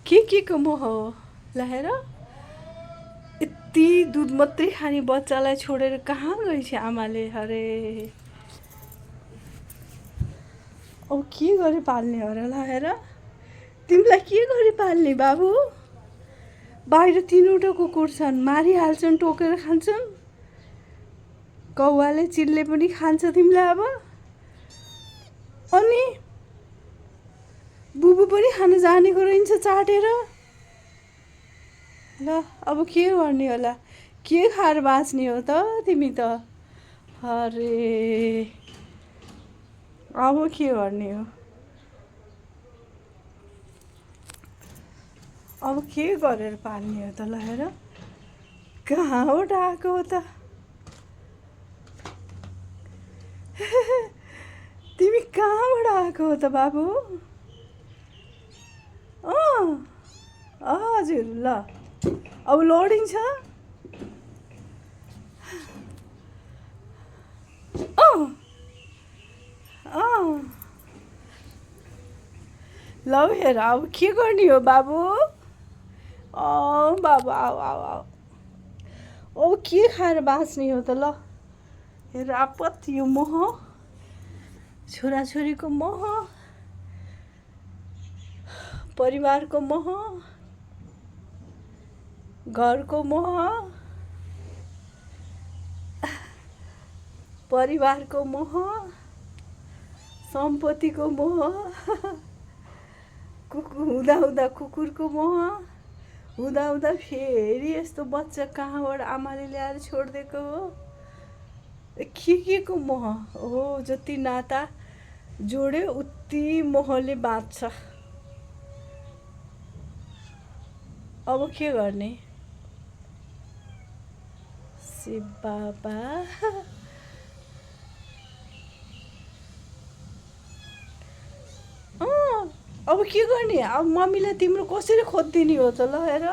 के को मोह हो ल हेर यति दुध मात्रै खाने बच्चालाई छोडेर कहाँ गएछ आमाले अरे अब के गरी पाल्ने हो र ल हेर तिमीलाई के गरी पाल्ने बाबु बाहिर 3वटा कुकुर छन् मारिहाल्छन् टोकेर खान्छन् कौवाले चिलले पनि खान्छ तिमीलाई अब अनि बुबु पनि खान जानेको रहन्छ चाटेर ल अब के गर्ने होला के खाएर बाँच्ने हो त तिमी त अरे अब के गर्ने हो अब के गरेर पाल्ने हो त ल हेर कहाँबाट आएको हो त तिमी कहाँबाट आएको हो त बाबु हजुर ल अब लोडिन्छ ल हेर अब के गर्ने हो बाबु बाबु आऊ आऊ आऊ अब के खाएर बाँच्ने हो त ल हेर आपत यो मोह छोराछोरीको मोह परिवारको मोह घरको मोह परिवारको मोह सम्पत्तिको मोह हुँदा हुँदा कुकुरको मोह हुँदा हुँदा फेरि यस्तो बच्चा कहाँबाट आमाले ल्याएर छोडिदिएको हो के को मोह हो जति नाता जोड्यो उति मोहले बाँच्छ अब के गर्ने शिव बाबा अब के गर्ने अब मम्मीलाई तिम्रो कसरी खोजिदिने हो त ल हेर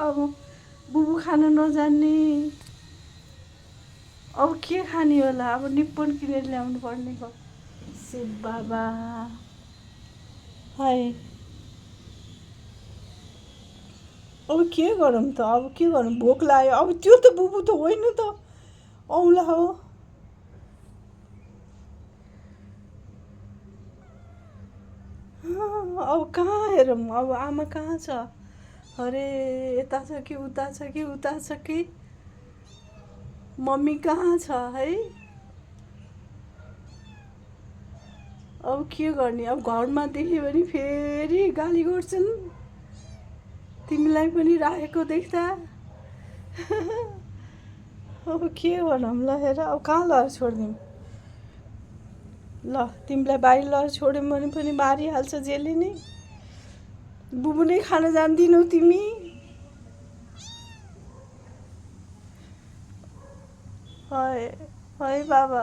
अब बुबु खान नजान्ने अब के खाने होला अब निप्पन किनेर ल्याउनु पर्ने हो शिव बाबा हाय अब के गरौँ त अब के गरौँ भोक लाग्यो अब त्यो त बुबु त होइन त औला हो अब कहाँ हेरौँ अब आमा कहाँ छ अरे यता छ कि उता छ कि उता छ कि मम्मी कहाँ छ है अब के गर्ने अब घरमा देख्यो भने फेरि गाली गर्छन् तिमीलाई पनि राखेको देख्दा अब के गरौँ ल हेर अब कहाँ लगेर छोडिदिउँ ल तिमीलाई बाहिर लगेर छोड्यौँ भने पनि मारिहाल्छ जेलले नै बुबु नै खान जान्दिनौ तिमी हाय हाय बाबा